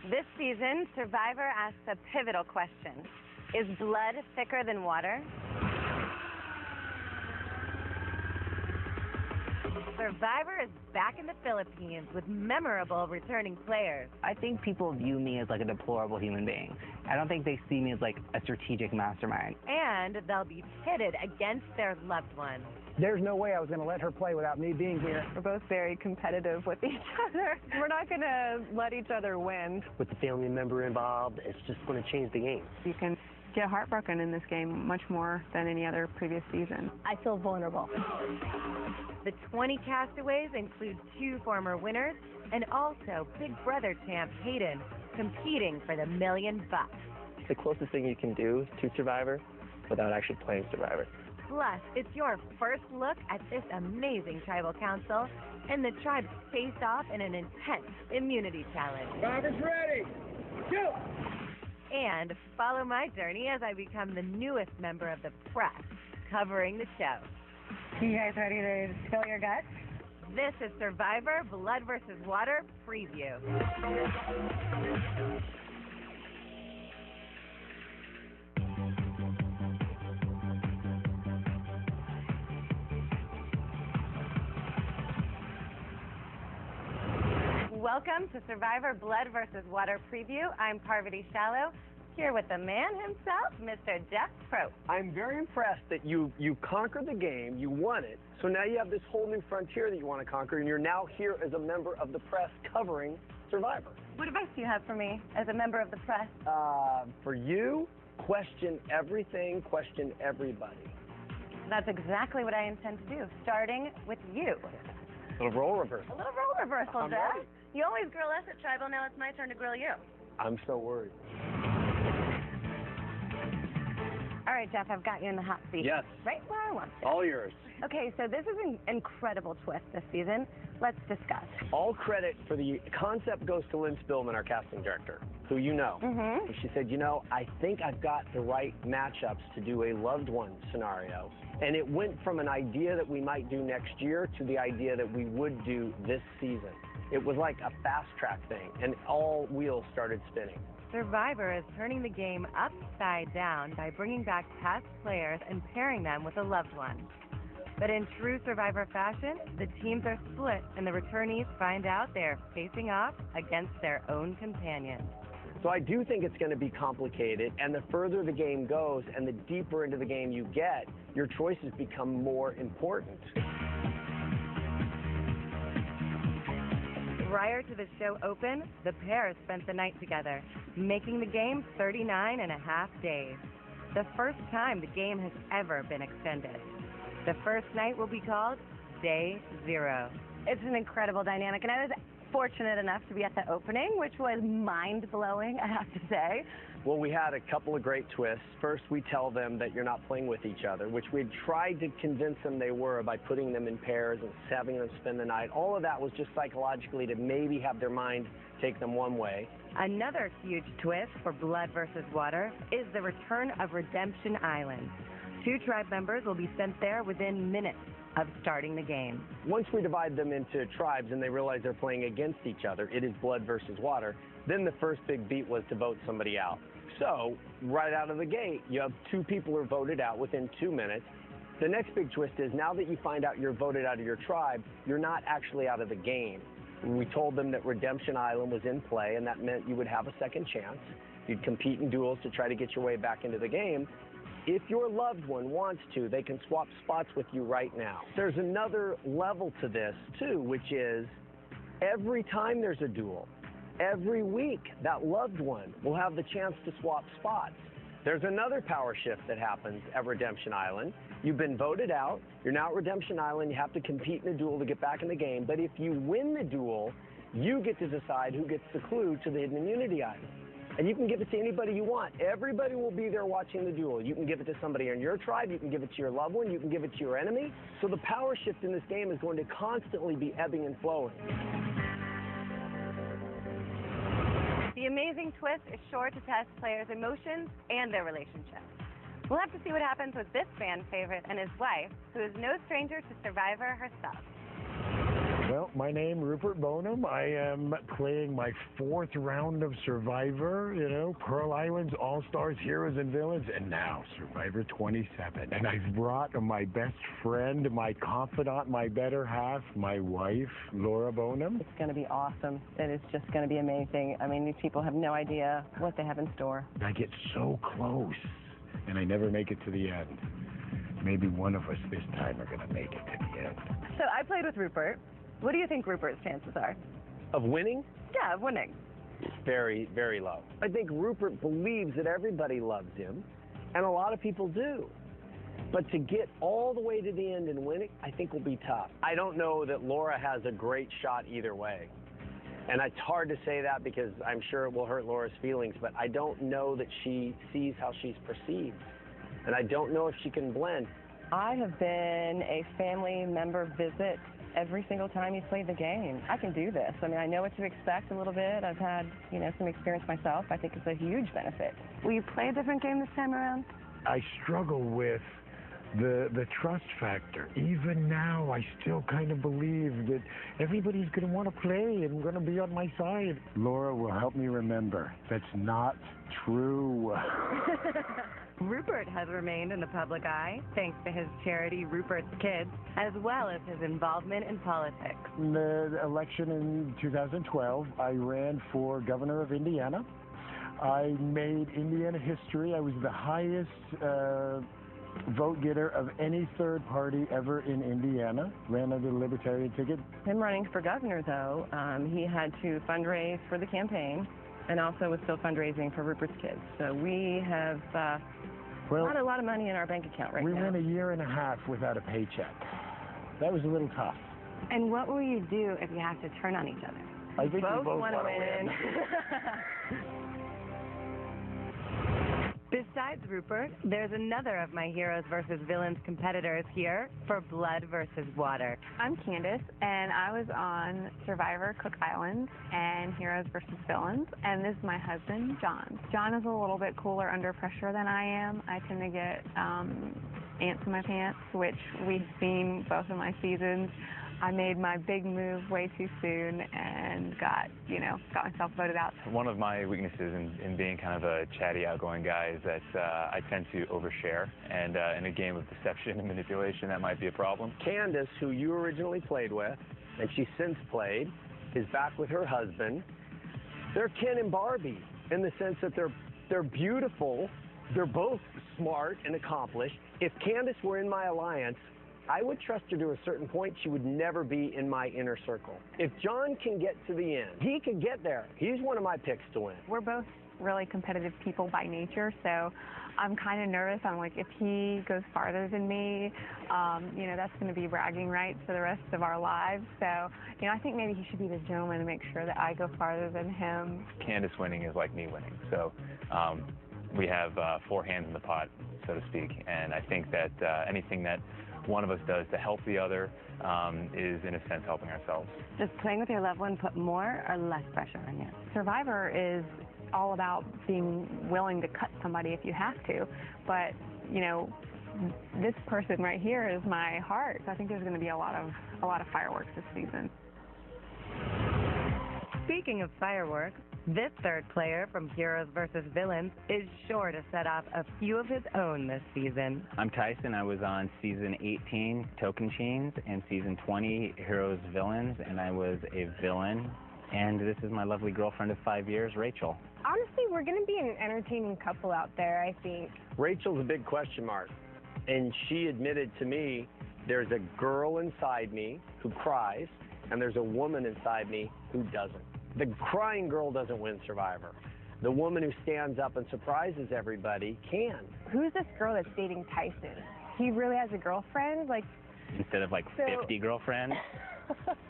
This season, Survivor asks a pivotal question. Is blood thicker than water? Survivor is back in the Philippines with memorable returning players. I think people view me as like a deplorable human being. I don't think they see me as like a strategic mastermind. And they'll be pitted against their loved ones. There's no way I was going to let her play without me being here. We're both very competitive with each other. We're not going to let each other win. With the family member involved, it's just going to change the game. You can get heartbroken in this game much more than any other previous season. I feel vulnerable. The 20 castaways include 2 former winners and also Big Brother champ Hayden competing for the $1 million. It's the closest thing you can do to Survivor without actually playing Survivor. Plus, it's your first look at this amazing tribal council, and the tribes face off in an intense immunity challenge. Survivor's ready. Go! And follow my journey as I become the newest member of the press covering the show. You guys ready to spill your guts? This is Survivor Blood vs. Water Preview. Welcome to Survivor Blood vs. Water Preview. I'm Parvati Shallow, here with the man himself, Mr. Jeff Probst. I'm very impressed that you conquered the game, you won it, so now you have this whole new frontier that you want to conquer, and you're now here as a member of the press covering Survivor. What advice do you have for me as a member of the press? For you, question everything, question everybody. That's exactly what I intend to do, starting with you. A little role reversal. A little role reversal, I'm Jeff. ready. You always grill us at Tribal, now it's my turn to grill you. I'm so worried. All right, Jeff, I've got you in the hot seat. Yes. Right where I want you. All yours. Okay, so this is an incredible twist this season. Let's discuss. All credit for the concept goes to Lynn Spillman, our casting director, who you know. Mm-hmm. She said, I think I've got the right matchups to do a loved one scenario. And it went from an idea that we might do next year to the idea that we would do this season. It was like a fast-track thing, and all wheels started spinning. Survivor is turning the game upside down by bringing back past players and pairing them with a loved one. But in true Survivor fashion, the teams are split and the returnees find out they're facing off against their own companions. So I do think it's going to be complicated, and the further the game goes and the deeper into the game you get, your choices become more important. Prior to the show open, the pair spent the night together, making the game 39.5 days. The first time the game has ever been extended. The first night will be called Day 0. It's an incredible dynamic, and I was fortunate enough to be at the opening, which was mind-blowing, I have to say. Well, we had a couple of great twists. First, we tell them that you're not playing with each other, which we had tried to convince them they were by putting them in pairs and having them spend the night. All of that was just psychologically to maybe have their mind take them one way. Another huge twist for Blood vs. Water is the return of Redemption Island. 2 tribe members will be sent there within minutes of starting the game. Once we divide them into tribes and they realize they're playing against each other, it is blood versus water, then the first big beat was to vote somebody out. So, right out of the gate, you have 2 people who are voted out within 2 minutes. The next big twist is now that you find out you're voted out of your tribe, you're not actually out of the game. We told them that Redemption Island was in play, and that meant you would have a second chance. You'd compete in duels to try to get your way back into the game. If your loved one wants to, they can swap spots with you right now. There's another level to this, too, which is every time there's a duel, every week that loved one will have the chance to swap spots. There's another power shift that happens at Redemption Island. You've been voted out. You're now at Redemption Island. You have to compete in a duel to get back in the game. But if you win the duel, you get to decide who gets the clue to the hidden immunity item. And you can give it to anybody you want. Everybody will be there watching the duel. You can give it to somebody in your tribe. You can give it to your loved one. You can give it to your enemy. So the power shift in this game is going to constantly be ebbing and flowing. The amazing twist is sure to test players' emotions and their relationships. We'll have to see what happens with this fan favorite and his wife, who is no stranger to Survivor herself. Well, my name Rupert Bonham. I am playing my 4th round of Survivor, Pearl Islands, All-Stars, Heroes and Villains, and now Survivor 27. And I've brought my best friend, my confidant, my better half, my wife, Laura Bonham. It's going to be awesome. It is just going to be amazing. I mean, these people have no idea what they have in store. I get so close, and I never make it to the end. Maybe one of us this time are going to make it to the end. So I played with Rupert. What do you think Rupert's chances are? Of winning? Yeah, of winning. Very, very low. I think Rupert believes that everybody loves him, and a lot of people do. But to get all the way to the end and win it, I think will be tough. I don't know that Laura has a great shot either way. And it's hard to say that because I'm sure it will hurt Laura's feelings, but I don't know that she sees how she's perceived. And I don't know if she can blend. I have been a family member visit every single time he's played the game. I can do this. I mean, I know what to expect a little bit. I've had, some experience myself. I think it's a huge benefit. Will you play a different game this time around? I struggle with the trust factor. Even now, I still kind of believe that everybody's going to want to play and going to be on my side. Laura will help me remember that's not true. Rupert has remained in the public eye thanks to his charity Rupert's Kids, as well as his involvement in politics. In the election in 2012, I ran for governor of Indiana. I made Indiana history. I was the highest vote getter of any third party ever in Indiana. Ran under the Libertarian ticket. Him running for governor, though, he had to fundraise for the campaign and also was still fundraising for Rupert's Kids. So we have not a lot of money in our bank account right now. We went a year and a half without a paycheck. That was a little tough. And what will you do if you have to turn on each other? I think we both want to win. Besides Rupert, there's another of my Heroes versus Villains competitors here for Blood versus Water. I'm Candace, and I was on Survivor Cook Island and Heroes versus Villains, and this is my husband, John. John is a little bit cooler under pressure than I am. I tend to get ants in my pants, which we've seen both of my seasons. I made my big move way too soon and got myself voted out. One of my weaknesses in being kind of a chatty, outgoing guy is that I tend to overshare, and in a game of deception and manipulation, that might be a problem. Candace, who you originally played with, and she since played, is back with her husband. They're Ken and Barbie in the sense that they're beautiful, they're both smart and accomplished. If Candace were in my alliance, I would trust her to a certain point. She would never be in my inner circle. If John can get to the end, he can get there. He's one of my picks to win. We're both really competitive people by nature, so I'm kind of nervous. I'm like, if he goes farther than me, that's going to be bragging rights for the rest of our lives. So, I think maybe he should be the gentleman and make sure that I go farther than him. Candace winning is like me winning. So we have 4 hands in the pot, so to speak, and I think that anything that one of us does to help the other is, in a sense, helping ourselves. Does playing with your loved one put more or less pressure on you? Survivor is all about being willing to cut somebody if you have to, but, this person right here is my heart. So I think there's going to be a lot of fireworks this season. Speaking of fireworks, this third player from Heroes versus Villains is sure to set off a few of his own this season. I'm Tyson. I was on season 18, Token Chains, and season 20, Heroes Villains, and I was a villain. And this is my lovely girlfriend of 5 years, Rachel. Honestly, we're going to be an entertaining couple out there, I think. Rachel's a big question mark, and she admitted to me there's a girl inside me who cries, and there's a woman inside me who doesn't. The crying girl doesn't win Survivor. The woman who stands up and surprises everybody can. Who's this girl that's dating Tyson? He really has a girlfriend? Instead of 50 girlfriends?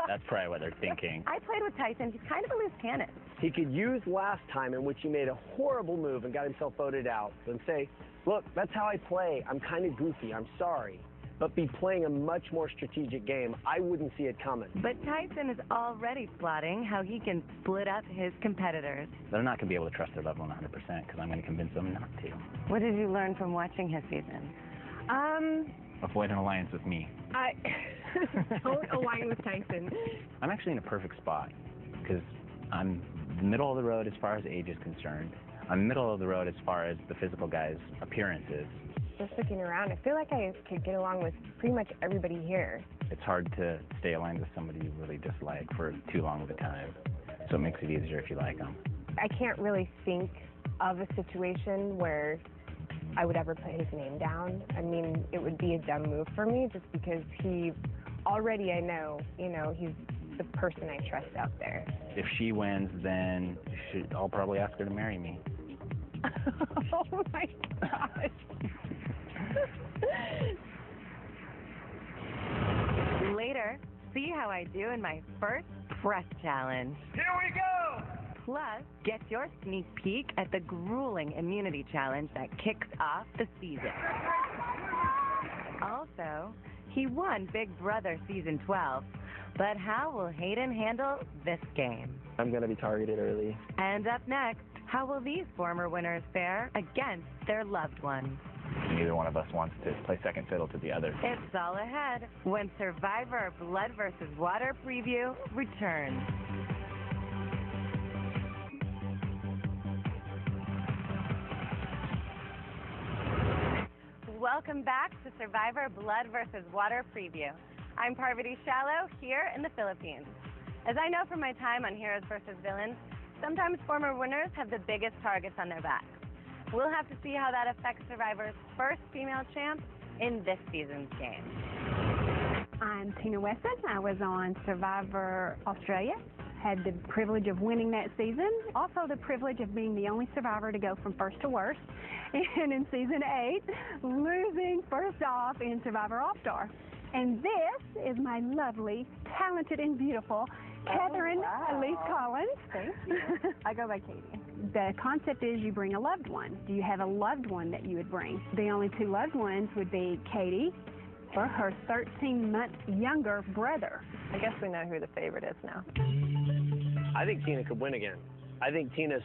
That's probably what they're thinking. I played with Tyson. He's kind of a loose cannon. He could use last time in which he made a horrible move and got himself voted out and say, look, that's how I play. I'm kind of goofy. I'm sorry. But be playing a much more strategic game. I wouldn't see it coming. But Tyson is already plotting how he can split up his competitors. They're not going to be able to trust their loved one 100% because I'm going to convince them not to. What did you learn from watching his season? avoid an alliance with me. I don't align with Tyson. I'm actually in a perfect spot because I'm middle of the road as far as age is concerned. I'm middle of the road as far as the physical guy's appearance is. Just looking around, I feel like I could get along with pretty much everybody here. It's hard to stay aligned with somebody you really dislike for too long of a time, so it makes it easier if you like them. I can't really think of a situation where I would ever put his name down. I mean, it would be a dumb move for me just because he already, I know, he's the person I trust out there. If she wins, then I'll probably ask her to marry me. Oh my gosh. Later, see how I do in my first press challenge. Here we go! Plus, get your sneak peek at the grueling immunity challenge that kicks off the season. Also, he won Big Brother Season 12, but how will Hayden handle this game? I'm going to be targeted early. And up next, how will these former winners fare against their loved ones? Neither one of us wants to play second fiddle to the other. It's all ahead when Survivor Blood vs. Water preview returns. Welcome back to Survivor Blood vs. Water preview. I'm Parvati Shallow here in the Philippines. As I know from my time on Heroes vs. Villains, sometimes former winners have the biggest targets on their backs. We'll have to see how that affects Survivor's first female champ in this season's game. I'm Tina Weston. I was on Survivor Australia. Had the privilege of winning that season. Also the privilege of being the only survivor to go from first to worst. And in season 8, losing first off in Survivor All-Star. And this is my lovely, talented, and beautiful Catherine Elise Collins. Thank you. I go by Katie. The concept is you bring a loved one. Do you have a loved one that you would bring? The only two loved ones would be Katie or her 13-month younger brother. I guess we know who the favorite is now. I think Tina could win again. I think Tina's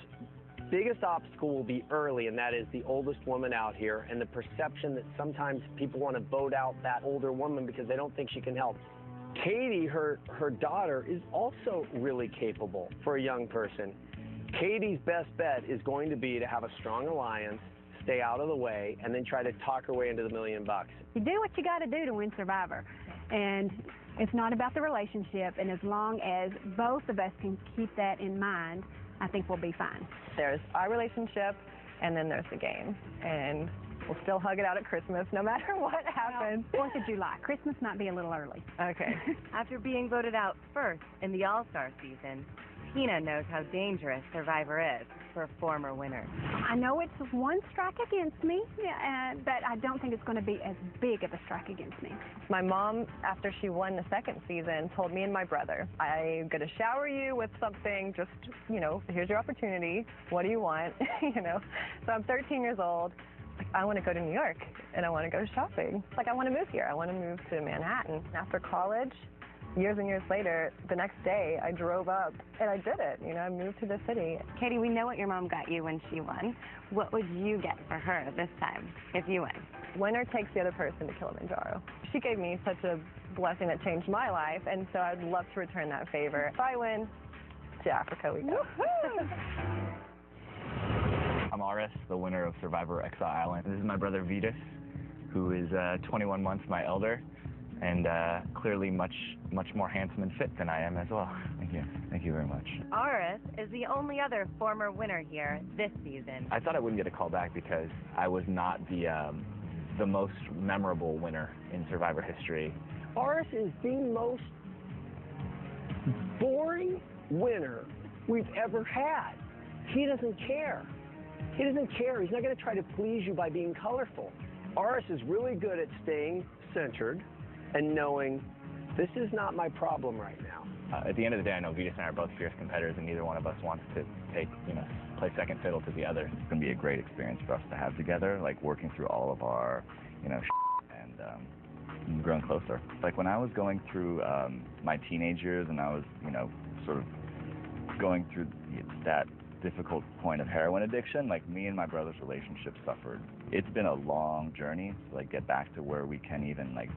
biggest obstacle will be early, and that is the oldest woman out here and the perception that sometimes people want to vote out that older woman because they don't think she can help. Katie, her daughter, is also really capable for a young person. Katie's best bet is going to be to have a strong alliance, stay out of the way, and then try to talk her way into the $1 million. You do what you got to do to win Survivor. And it's not about the relationship, and as long as both of us can keep that in mind, I think we'll be fine. There's our relationship, and then there's the game. And we'll still hug it out at Christmas, no matter what happens. 4th of July. Christmas might be a little early. Okay. After being voted out first in the All-Star season, Tina knows how dangerous Survivor is for former winners. I know it's one strike against me, but I don't think it's going to be as big of a strike against me. My mom, after she won the second season, told me and my brother, I'm going to shower you with something, just, here's your opportunity. What do you want? So I'm 13 years old. I want to go to New York, and I want to go shopping. I want to move here. I want to move to Manhattan. After college, years and years later, the next day, I drove up, and I did it. I moved to the city. Katie, we know what your mom got you when she won. What would you get for her this time, if you win? Winner takes the other person to Kilimanjaro. She gave me such a blessing that changed my life, and so I'd love to return that favor. If I win, to Africa we go. I'm Aris, the winner of Survivor Exile Island. This is my brother Vitas, who is 21 months my elder, and clearly much more handsome and fit than I am as well. Thank you. Thank you very much. Aris is the only other former winner here this season. I thought I wouldn't get a call back because I was not the most memorable winner in Survivor history. Aris is the most boring winner we've ever had. He doesn't care. He doesn't care. He's not going to try to please you by being colorful. Aris is really good at staying centered and knowing this is not my problem right now. At the end of the day, I know Vitas and I are both fierce competitors, and neither one of us wants to play second fiddle to the other. It's going to be a great experience for us to have together, working through all of our, and growing closer. When I was going through my teenage years, and I was, sort of going through that difficult point of heroin addiction. Like, me and my brother's relationship suffered. It's been a long journey to, like, get back to where we can even, like,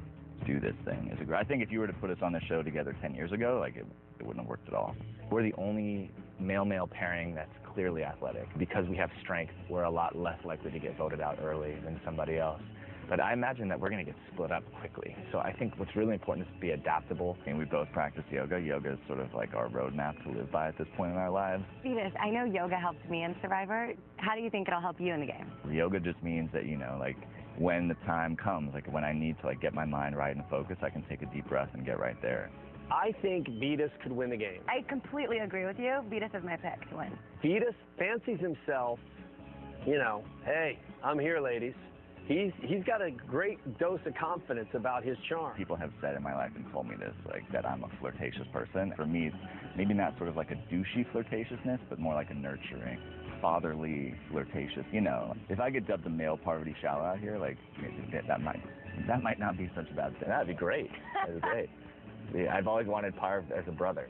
do this thing. I think if you were to put us on the show together 10 years ago, like, it wouldn't have worked at all. We're the only male-male pairing that's clearly athletic. Because we have strength, we're a lot less likely to get voted out early than somebody else. But I imagine that we're going to get split up quickly. So I think what's really important is to be adaptable. And we both practice yoga. Yoga is sort of like our roadmap to live by at this point in our lives. Venus, I know yoga helped me in Survivor. How do you think it'll help you in the game? Yoga just means that, you know, like, when the time comes, like when I need to, like, get my mind right and focus, I can take a deep breath and get right there. I think Vitas could win the game. I completely agree with you. Vitas is my pick to win. Vitas fancies himself, you know, hey, I'm here, ladies. He's got a great dose of confidence about his charm. People have said in my life and told me this, like, that I'm a flirtatious person. For me, it's maybe not sort of like a douchey flirtatiousness, but more like a nurturing, fatherly flirtatious. You know, if I get dubbed the male Parvati Shallow out here, like, that might not be such a bad thing. That'd be great. That'd be great. Yeah, I've always wanted Parv as a brother.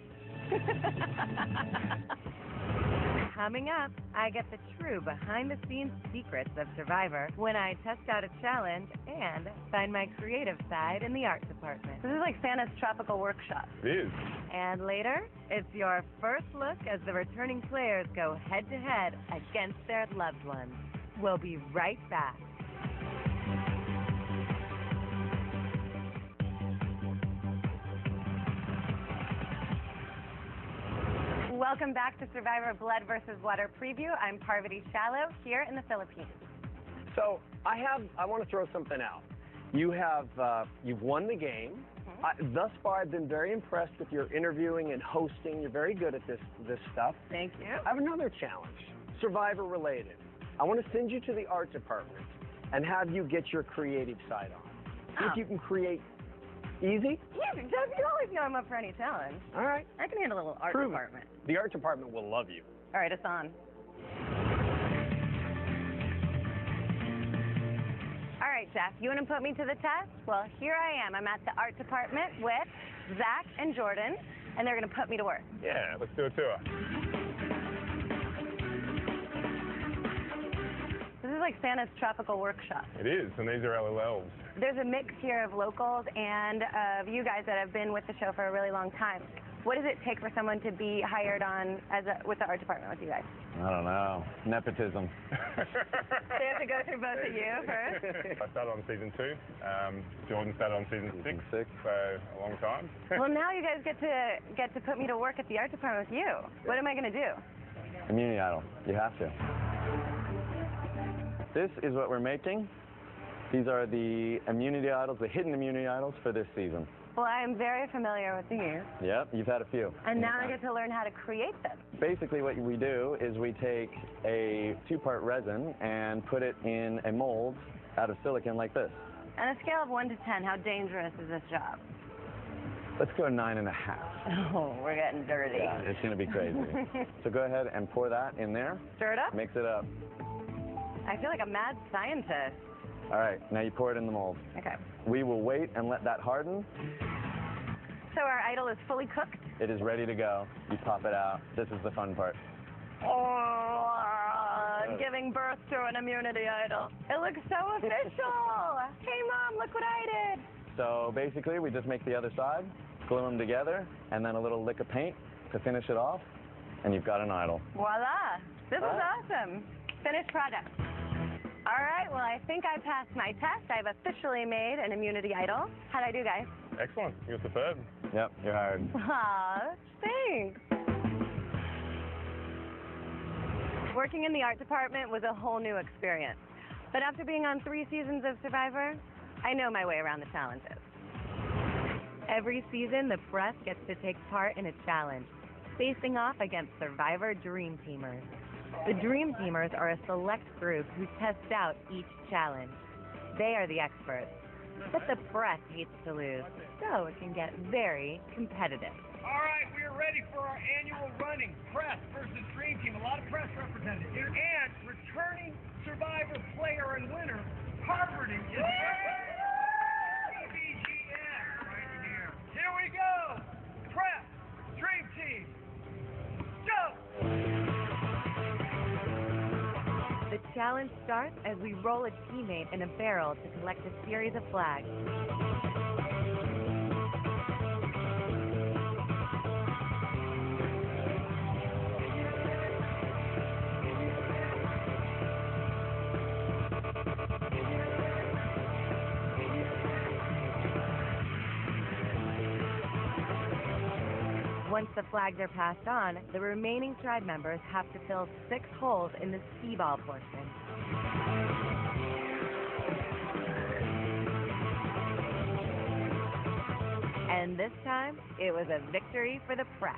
Coming up, I get the true behind-the-scenes secrets of Survivor when I test out a challenge and find my creative side in the art department. This is like Santa's tropical workshop. It is. And later, it's your first look as the returning players go head-to-head against their loved ones. We'll be right back. Welcome back to Survivor Blood vs. Water preview. I'm Parvati Shallow here in the Philippines. So I want to throw something out. You've won the game. Thus far, I've been very impressed with your interviewing and hosting. You're very good at this stuff. Thank you. I have another challenge, Survivor related. I want to send you to the art department and have you get your creative side on. See if you can create. Easy? Yeah, Jeff, you always know I'm up for any challenge. All right. I can handle a little art department. The art department will love you. All right, it's on. All right, Jeff, you want to put me to the test? Well, here I am. I'm at the art department with Zach and Jordan, and they're going to put me to work. Yeah, let's do a tour. This is like Santa's tropical workshop. It is, and these are LOLs. There's a mix here of locals and of you guys that have been with the show for a really long time. What does it take for someone to be hired on with the art department with you guys? I don't know. Nepotism. They have to go through both of you first? I started on season 2. Jordan started on season 6, so a long time. Well, now you guys get to put me to work at the art department with you. What am I going to do? Immunity idol. You have to. This is what we're making. These are the immunity idols, the hidden immunity idols for this season. Well, I am very familiar with these. Yep, you've had a few. And now I get to learn how to create them. Basically what we do is we take a 2-part resin and put it in a mold out of silicon like this. On a scale of 1 to 10, how dangerous is this job? Let's go 9.5. Oh, we're getting dirty. Yeah, it's going to be crazy. So go ahead and pour that in there. Stir it up? Mix it up. I feel like a mad scientist. All right, now you pour it in the mold. Okay. We will wait and let that harden. So our idol is fully cooked? It is ready to go. You pop it out. This is the fun part. Oh, I'm giving birth to an immunity idol. It looks so official. Hey, Mom, look what I did. So basically, we just make the other side, glue them together, and then a little lick of paint to finish it off, and you've got an idol. Voila. This is awesome. Finished product. All right, well, I think I passed my test. I've officially made an immunity idol. How'd I do, guys? Excellent. You're superb. Yep, you're hired. Aw, thanks. Working in the art department was a whole new experience. But after being on 3 seasons of Survivor, I know my way around the challenges. Every season, the press gets to take part in a challenge, facing off against Survivor Dream Teamers. The Dream Teamers are a select group who test out each challenge. They are the experts, but the press hates to lose, so it can get very competitive. All right, we are ready for our annual running, press versus Dream Team. A lot of press represented here, and returning Survivor player and winner, Parvati is CBGN right here. Here we go. Press, Dream Team, go! The challenge starts as we roll a teammate in a barrel to collect a series of flags. Once the flags are passed on, the remaining tribe members have to fill 6 holes in the skee-ball portion. And this time, it was a victory for the press.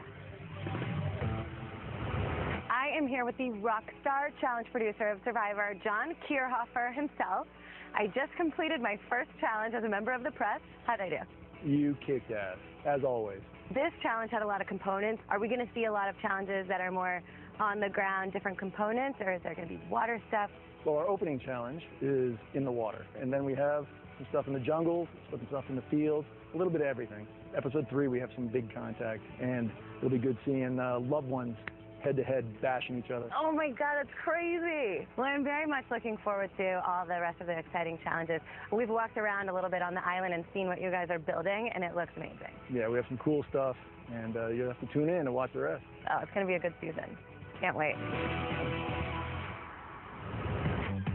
I am here with the rock star challenge producer of Survivor, John Kierhofer himself. I just completed my first challenge as a member of the press. How'd I do? You kicked ass, as always. This challenge had a lot of components. Are we going to see a lot of challenges that are more on the ground, different components, or is there going to be water stuff? Well, our opening challenge is in the water, and then we have some stuff in the jungle, some stuff in the fields, a little bit of everything. Episode 3, we have some big contact, and it'll be good seeing loved ones head-to-head bashing each other. Oh my God, that's crazy. Well, I'm very much looking forward to all the rest of the exciting challenges. We've walked around a little bit on the island and seen what you guys are building, and it looks amazing. Yeah, we have some cool stuff, and you'll have to tune in and watch the rest. Oh, it's going to be a good season. Can't wait.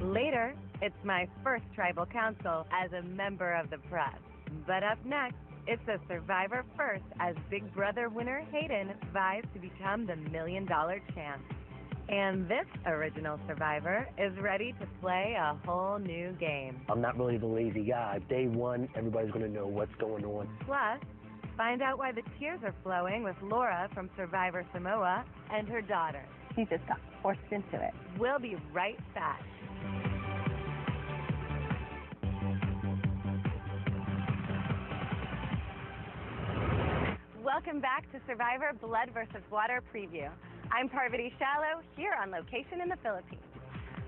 Later, it's my first tribal council as a member of the press. But up next, it's a Survivor first as Big Brother winner Hayden vies to become the $1 Million champ. And this original Survivor is ready to play a whole new game. I'm not really the lazy guy. Day 1, everybody's going to know what's going on. Plus, find out why the tears are flowing with Laura from Survivor Samoa and her daughter. She just got forced into it. We'll be right back. Welcome back to Survivor Blood vs. Water preview. I'm Parvati Shallow, here on location in the Philippines.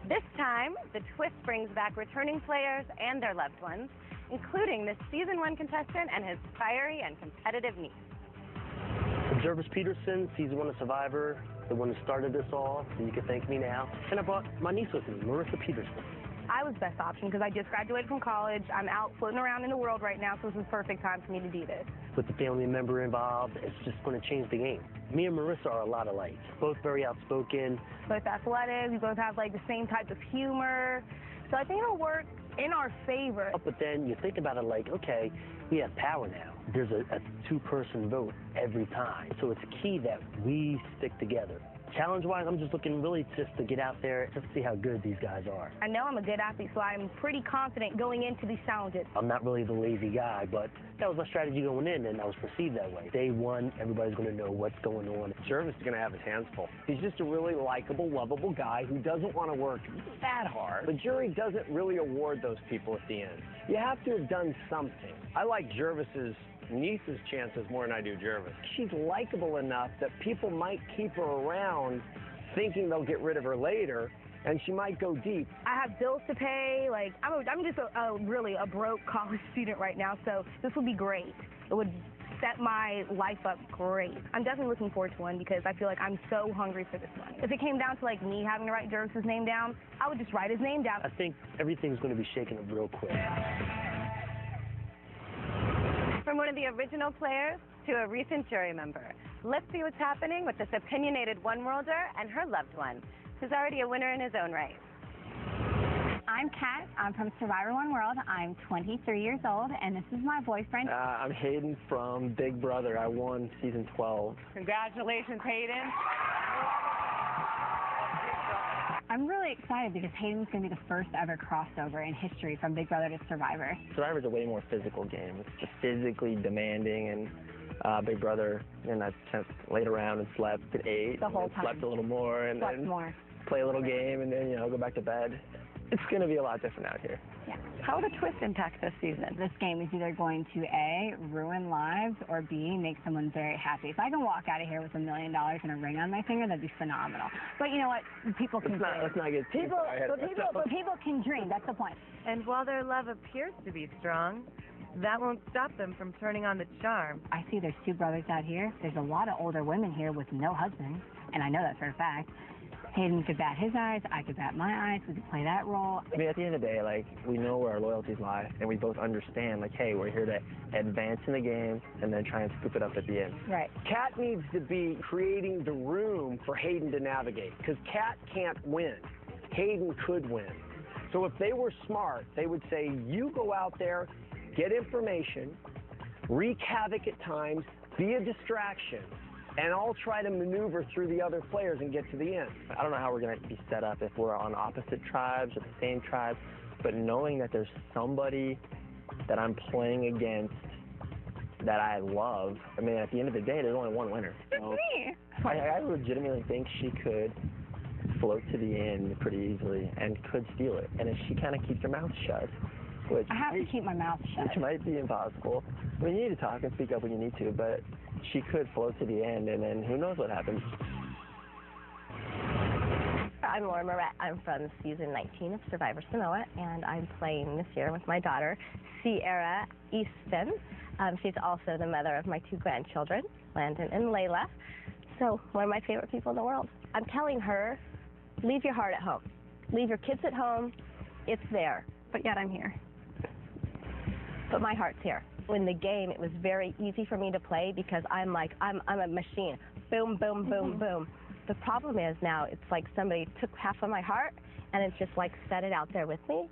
This time, the twist brings back returning players and their loved ones, including the Season 1 contestant and his fiery and competitive niece. Jervis Peterson, Season 1 of Survivor, the one who started this all, so you can thank me now. And I brought my niece with me, Marissa Peterson. I was best option because I just graduated from college. I'm out floating around in the world right now, so this is the perfect time for me to do this. With the family member involved, it's just going to change the game. Me and Marissa are a lot alike. Both very outspoken. Both athletic. We both have like the same type of humor. So I think it'll work in our favor. But then you think about it like, okay, we have power now. There's a 2-person vote every time. So it's key that we stick together. Challenge-wise, I'm just looking really just to get out there, just to see how good these guys are. I know I'm a good athlete, so I'm pretty confident going into these challenges. I'm not really the lazy guy, but that was my strategy going in, and I was perceived that way. Day 1, everybody's going to know what's going on. Jervis is going to have his hands full. He's just a really likable, lovable guy who doesn't want to work that hard. The jury doesn't really award those people at the end. You have to have done something. I like Jervis's niece's chances more than I do Jervis. She's likable enough that people might keep her around thinking they'll get rid of her later, and she might go deep. I have bills to pay. Like, I'm just really a broke college student right now, so this would be great. It would set my life up great. I'm definitely looking forward to one because I feel like I'm so hungry for this money. If it came down to like me having to write Jervis's name down, I would just write his name down. I think everything's going to be shaken up real quick. From one of the original players to a recent jury member, let's see what's happening with this opinionated one-worlder and her loved one, who's already a winner in his own right. I'm Kat. I'm from Survivor One World. I'm 23 years old, and this is my boyfriend. I'm Hayden from Big Brother. I won Season 12. Congratulations, Hayden. I'm really excited because Hayden's going to be the first ever crossover in history from Big Brother to Survivor. Survivor's a way more physical game. It's just physically demanding, and Big Brother, and I just laid around and slept at 8. The whole time. Slept a little more, and Slept then more. play a little game, and then, go back to bed. It's going to be a lot different out here. Yeah. How will the twist impact this season? This game is either going to A, ruin lives, or B, make someone very happy. If I can walk out of here with $1 million and a ring on my finger, that'd be phenomenal. But you know what? People can dream. Let's not get people can dream. That's the point. And while their love appears to be strong, that won't stop them from turning on the charm. I see there's 2 brothers out here. There's a lot of older women here with no husbands, and I know that for a fact. Hayden could bat his eyes, I could bat my eyes, we could play that role. I mean, at the end of the day, like, we know where our loyalties lie, and we both understand, like, hey, we're here to advance in the game and then try and scoop it up at the end. Right. Kat needs to be creating the room for Hayden to navigate, because Kat can't win. Hayden could win. So if they were smart, they would say, you go out there, get information, wreak havoc at times, be a distraction, and I'll try to maneuver through the other players and get to the end. I don't know how we're going to be set up if we're on opposite tribes or the same tribe, but knowing that there's somebody that I'm playing against that I love, I mean, at the end of the day, there's only one winner. So me. I legitimately think she could float to the end pretty easily and could steal it. And if she kind of keeps her mouth shut, which I have to keep my mouth shut. Which might be impossible. I mean, you need to talk and speak up when you need to, but she could float to the end, and then who knows what happens. I'm Laura Moret. I'm from season 19 of Survivor Samoa, and I'm playing this year with my daughter, Sierra Easton. She's also the mother of my 2 grandchildren, Landon and Layla. So, one of my favorite people in the world. I'm telling her, leave your heart at home. Leave your kids at home. It's there. But yet I'm here. But my heart's here. In the game, it was very easy for me to play because I'm a machine. Boom, boom, boom, boom. The problem is now it's like somebody took half of my heart and it's just like set it out there with me.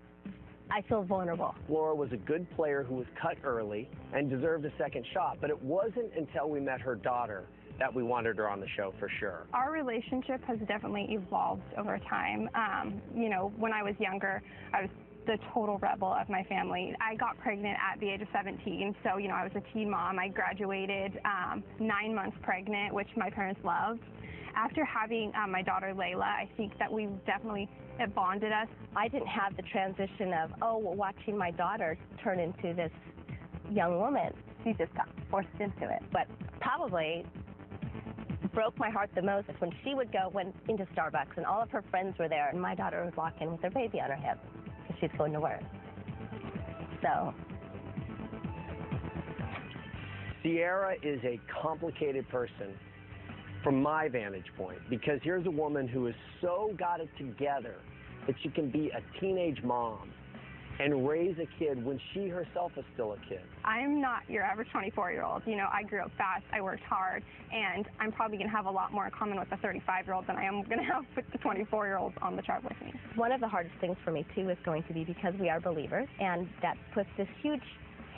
I feel vulnerable. Laura was a good player who was cut early and deserved a second shot, but it wasn't until we met her daughter that we wanted her on the show for sure. Our relationship has definitely evolved over time. You know, when I was younger, I was the total rebel of my family. I got pregnant at the age of 17, so, you know, I was a teen mom. I graduated 9 months pregnant, which my parents loved. After having my daughter Layla, I think that it bonded us. I didn't have the transition of, watching my daughter turn into this young woman. She just got forced into it. But probably broke my heart the most when she would went into Starbucks and all of her friends were there and my daughter would walk in with her baby on her hip because she's going to work. So. Sierra is a complicated person from my vantage point, because here's a woman who has so got it together that she can be a teenage mom and raise a kid when she herself is still a kid. I'm not your average 24-year-old. You know, I grew up fast, I worked hard, and I'm probably going to have a lot more in common with the 35-year-old than I am going to have with the 24-year-olds on the tribe with me. One of the hardest things for me, too, is going to be because we are believers, and that puts this huge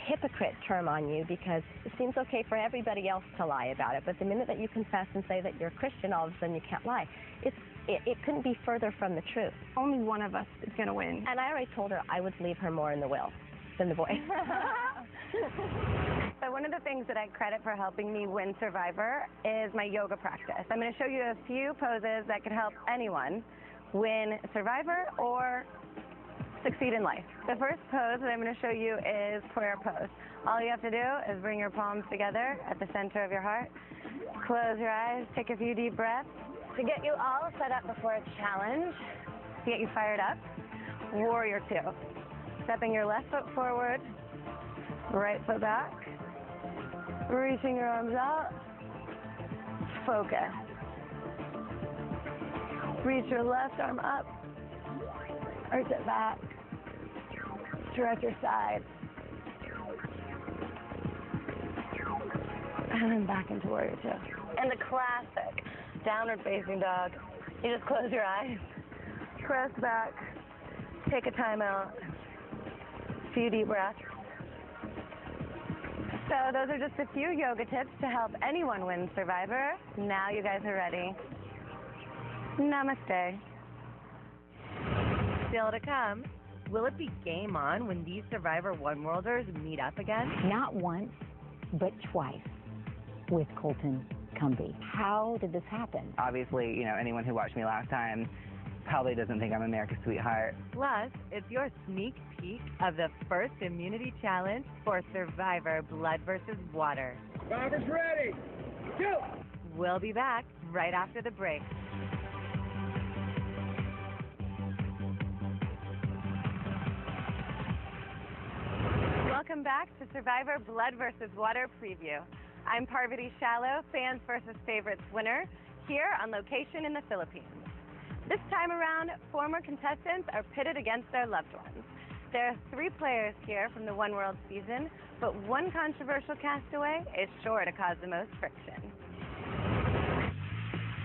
hypocrite term on you because it seems okay for everybody else to lie about it, but the minute that you confess and say that you're a Christian, all of a sudden you can't lie. It couldn't be further from the truth. Only one of us is going to win. And I already told her I would leave her more in the will than the boy. So one of the things that I credit for helping me win Survivor is my yoga practice. I'm going to show you a few poses that could help anyone win Survivor or succeed in life. The first pose that I'm going to show you is prayer pose. All you have to do is bring your palms together at the center of your heart. Close your eyes, take a few deep breaths. To get you all set up before a challenge, to get you fired up, Warrior 2. Stepping your left foot forward, right foot back, reaching your arms out, focus. Reach your left arm up, arch it back, stretch your sides, and then back into Warrior 2. And the classic downward facing dog. You just close your eyes, press back, take a time out, few deep breaths. So those are just a few yoga tips to help anyone win Survivor. Now you guys are ready. Namaste. Still to come, will it be game on when these Survivor One-Worlders meet up again? Not once, but twice with Colton Cumbie. How did this happen? Obviously, you know, anyone who watched me last time probably doesn't think I'm America's sweetheart. Plus, it's your sneak peek of the first immunity challenge for Survivor Blood versus Water. Survivor's ready. Go! We'll be back right after the break. Welcome back to Survivor Blood versus Water preview. I'm Parvati Shallow, Fans versus Favorites winner, here on location in the Philippines. This time around, former contestants are pitted against their loved ones. There are 3 players here from the One World season, but one controversial castaway is sure to cause the most friction.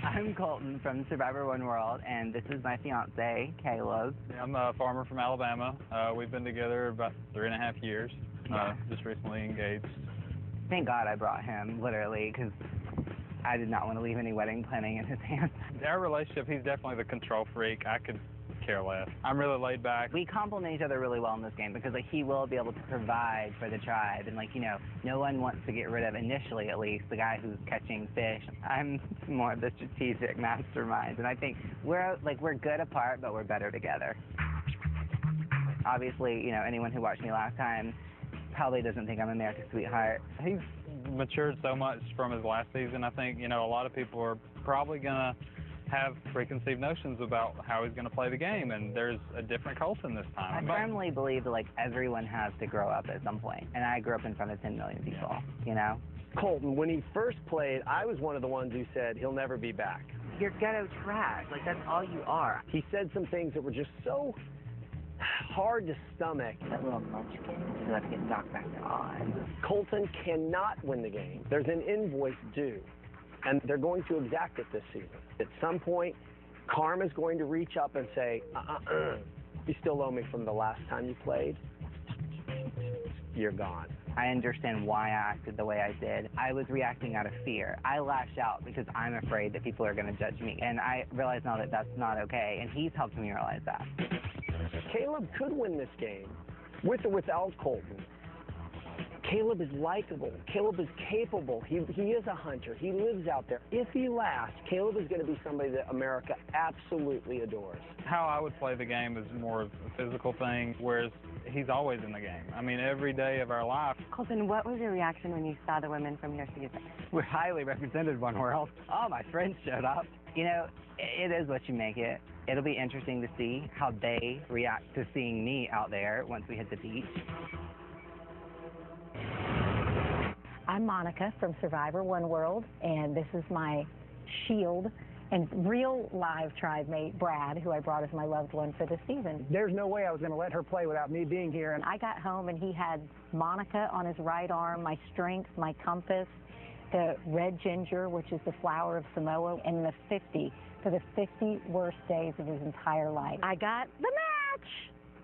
I'm Colton from Survivor One World, and this is my fiance, Caleb. I'm a farmer from Alabama. We've been together about 3.5 years. Just recently engaged. Thank God I brought him, literally, because I did not want to leave any wedding planning in his hands. Our relationship, he's definitely the control freak. I could care less. I'm really laid back. We complement each other really well in this game because, like, he will be able to provide for the tribe, and, like, you know, no one wants to get rid of, initially at least, the guy who's catching fish. I'm more of the strategic mastermind, and I think we're good apart, but we're better together. Obviously, you know, anyone who watched me last time probably doesn't think I'm America's sweetheart. He's matured so much from his last season. I think, you know, a lot of people are probably going to have preconceived notions about how he's going to play the game, and there's a different Colton this time. I firmly believe that, like, everyone has to grow up at some point, and I grew up in front of 10 million people, you know? Colton, when he first played, I was one of the ones who said he'll never be back. You're ghetto trash. Like, that's all you are. He said some things that were just so hard to stomach. That little munchkin is about to get knocked back on. Colton cannot win the game. There's an invoice due, and they're going to exact it this season. At some point, karma's going to reach up and say, you still owe me from the last time you played. You're gone. I understand why I acted the way I did. I was reacting out of fear. I lash out because I'm afraid that people are going to judge me, and I realize now that that's not okay, and he's helped me realize that. Caleb could win this game, with or without Colton. Caleb is likable. Caleb is capable. He is a hunter. He lives out there. If he lasts, Caleb is going to be somebody that America absolutely adores. How I would play the game is more of a physical thing, whereas he's always in the game. I mean, every day of our life. Colton, what was your reaction when you saw the women from your season? We're highly represented, One World. All my friends showed up. You know, it is what you make it. It'll be interesting to see how they react to seeing me out there once we hit the beach. I'm Monica from Survivor One World, and this is my shield and real live tribe mate, Brad, who I brought as my loved one for this season. There's no way I was going to let her play without me being here. And I got home, and he had Monica on his right arm, my strength, my compass, the red ginger, which is the flower of Samoa, and the 50 for the 50 worst days of his entire life. I got the match!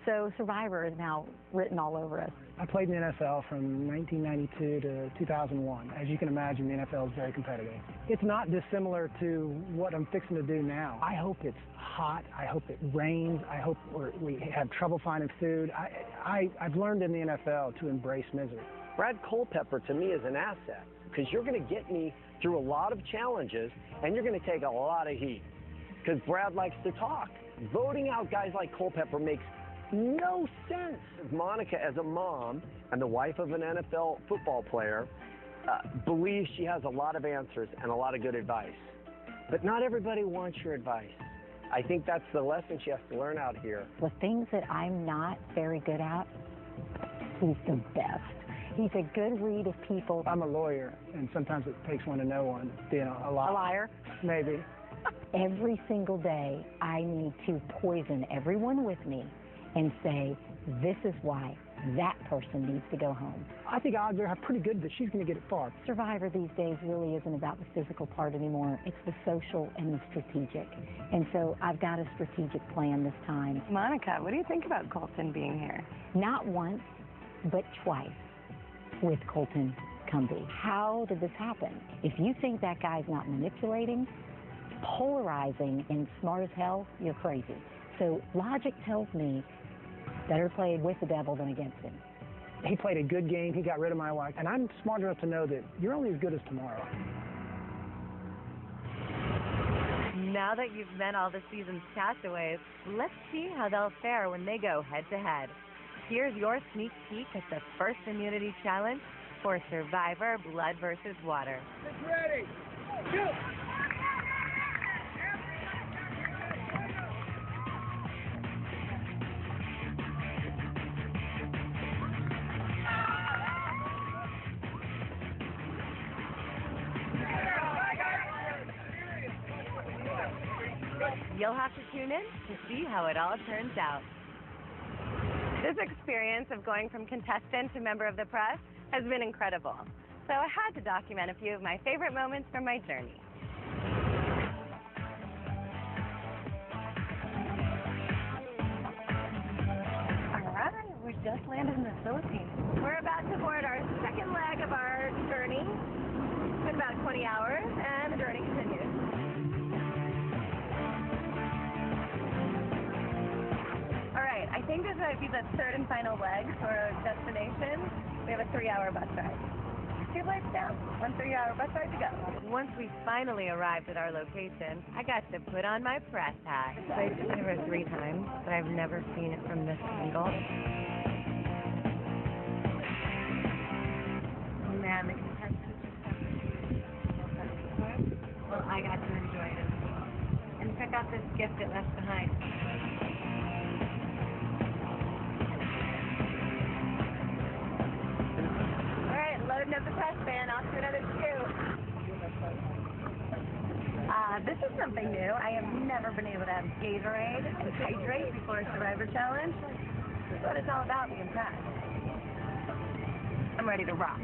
So Survivor is now written all over us. I played in the NFL from 1992 to 2001. As you can imagine, the NFL is very competitive. It's not dissimilar to what I'm fixing to do now. I hope it's hot. I hope it rains. I hope we have trouble finding food. I've learned in the NFL to embrace misery. Brad Culpepper, to me, is an asset because you're going to get me through a lot of challenges, and you're going to take a lot of heat because Brad likes to talk. Voting out guys like Culpepper makes no sense. Monica, as a mom and the wife of an NFL football player, believes she has a lot of answers and a lot of good advice. But not everybody wants your advice. I think that's the lesson she has to learn out here. The things that I'm not very good at, he's the best. He's a good read of people. I'm a lawyer, and sometimes it takes one to know one. You know, a liar? Maybe. Every single day, I need to poison everyone with me and say, this is why that person needs to go home. I think odds are pretty good that she's going to get it far. Survivor these days really isn't about the physical part anymore. It's the social and the strategic. And so I've got a strategic plan this time. Monica, what do you think about Colton being here? Not once, but twice with Colton Cumbie. How did this happen? If you think that guy's not manipulating, polarizing, and smart as hell, you're crazy. So logic tells me better play with the devil than against him. He played a good game. He got rid of my wife. And I'm smart enough to know that you're only as good as tomorrow. Now that you've met all the season's castaways, let's see how they'll fare when they go head-to-head. Here's your sneak peek at the first immunity challenge for Survivor Blood versus Water. Get ready. Shoot. You'll have to tune in to see how it all turns out. This experience of going from contestant to member of the press has been incredible. So I had to document a few of my favorite moments from my journey. All right, we just landed in the Philippines. We're about to board our second leg of our journey. It's been about 20 hours, and the journey continues. All right, I think this might be the third and final leg to our destination. We have a 3-hour bus ride. 2 legs down, 1 3-hour bus ride to go. Once we finally arrived at our location, I got to put on my press hat. I've been here 3 times, but I've never seen it from this angle. Oh man, the contestants just have to. Well, I got to enjoy it as well. And check out this gift it left behind. Loading up the press van, off to another shoot. This is something new. I have never been able to have Gatorade and hydrate before a Survivor Challenge. This is what it's all about, being pressed. I'm ready to rock.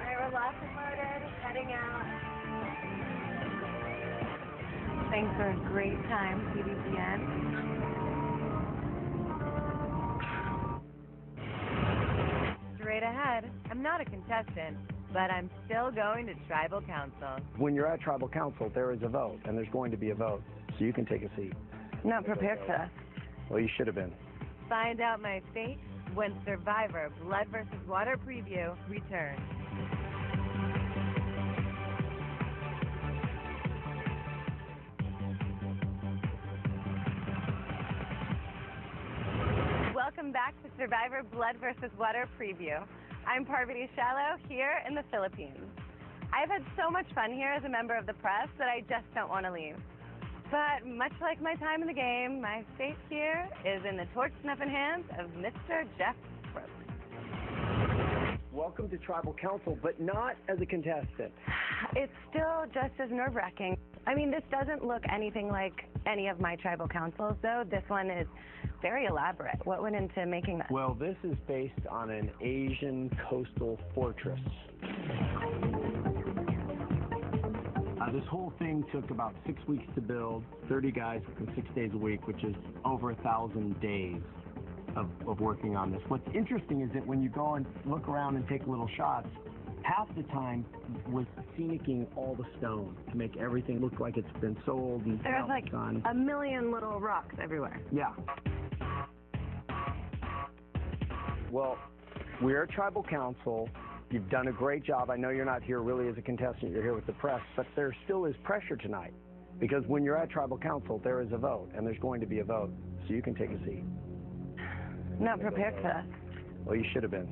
Alright, we're locked and loaded, heading out. Thanks for a great time, TVPN. Straight ahead, I'm not a contestant, but I'm still going to Tribal Council. When you're at Tribal Council, there is a vote, and there's going to be a vote, so you can take a seat. Not prepared for that. Well, you should have been. Find out my fate when Survivor Blood vs. Water preview returns. Welcome back to Survivor Blood vs. Water preview. I'm Parvati Shallow here in the Philippines. I've had so much fun here as a member of the press that I just don't want to leave. But much like my time in the game, my fate here is in the torch snuffing hands of Mr. Jeff Brooks. Welcome to Tribal Council, but not as a contestant. It's still just as nerve-wracking. I mean, this doesn't look anything like any of my tribal councils, though. This one is very elaborate. What went into making that? Well, this is based on an Asian coastal fortress. This whole thing took about 6 weeks to build, 30 guys working 6 days a week, which is over 1,000 days of working on this. What's interesting is that when you go and look around and take little shots, half the time was scenicking all the stone to make everything look like it's been sold and There's like done. a million little rocks everywhere. Yeah. Well, we're a tribal council. You've done a great job. I know you're not here really as a contestant. You're here with the press, but there still is pressure tonight because when you're at tribal council, there is a vote, and there's going to be a vote, so you can take a seat. Not prepared for that. Well, you should have been.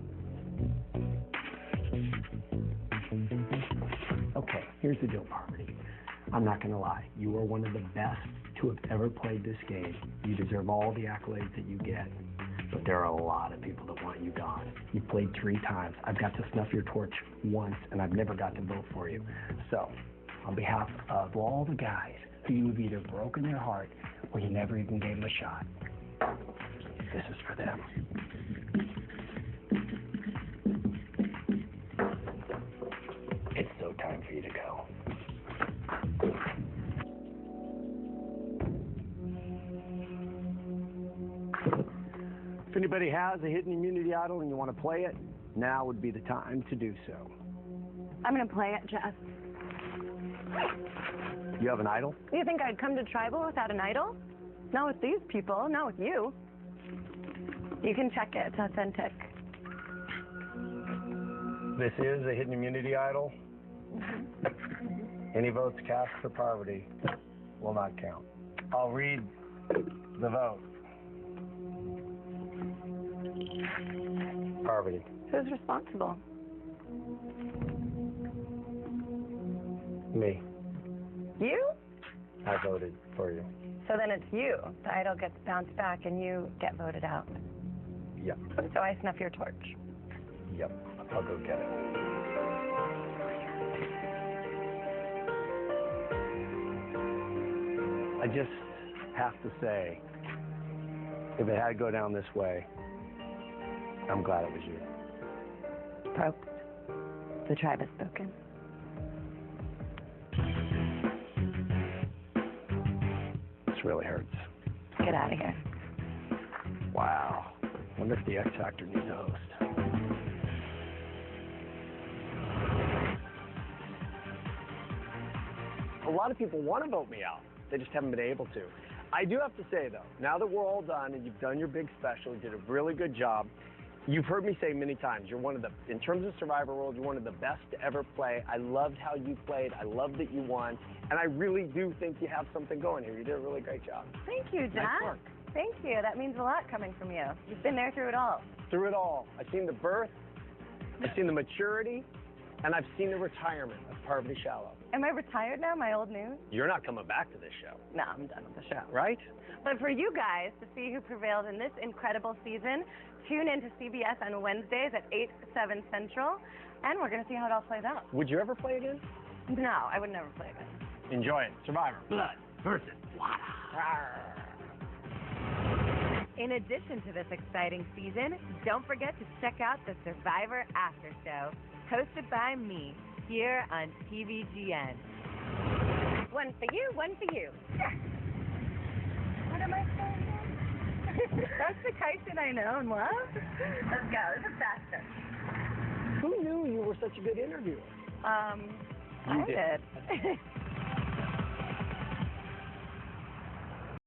Okay, here's the deal, Parvati. I'm not going to lie. You are one of the best to have ever played this game. You deserve all the accolades that you get. But there are a lot of people that want you gone. You played 3 times. I've got to snuff your torch once, and I've never got to vote for you. So, on behalf of all the guys who you've either broken their heart or you never even gave them a shot, this is for them. It's so time for you to go. If anybody has a hidden immunity idol and you want to play it, now would be the time to do so. I'm going to play it, Jeff. You have an idol? You think I'd come to tribal without an idol? Not with these people, not with you. You can check it, it's authentic. This is a hidden immunity idol. Any votes cast for Parvati will not count. I'll read the vote. Parvati. Who's responsible? Me. You? I voted for you. So then it's you. The idol gets bounced back and you get voted out. Yep. So I snuff your torch. Yep. I'll go get it. I just have to say, if it had to go down this way, I'm glad it was you. Probst. The tribe has spoken. This really hurts. Get out of here. Wow. Wonder if the X Factor needs a host. A lot of people want to vote me out. They just haven't been able to. I do have to say, though, now that we're all done and you've done your big special, you did a really good job. You've heard me say many times, you're one of the, in terms of Survivor World, you're one of the best to ever play. I loved how you played. I loved that you won. And I really do think you have something going here. You did a really great job. Thank you, Jack. Nice work. Thank you. That means a lot coming from you. You've been there through it all. Through it all. I've seen the birth, I've seen the maturity, and I've seen the retirement of Parvati Shallow. Am I retired now, my old news? You're not coming back to this show. No, I'm done with the show. Right? But for you guys to see who prevailed in this incredible season, tune in to CBS on Wednesdays at 8, 7 Central, and we're going to see how it all plays out. Would you ever play again? No, I would never play again. Enjoy it. Survivor. Blood versus water. In addition to this exciting season, don't forget to check out the Survivor After Show, hosted by me, here on TVGN. One for you, one for you. What am I saying? That's the Kyson I know and love. Let's go. This is faster. Who knew you were such a good interviewer? I did.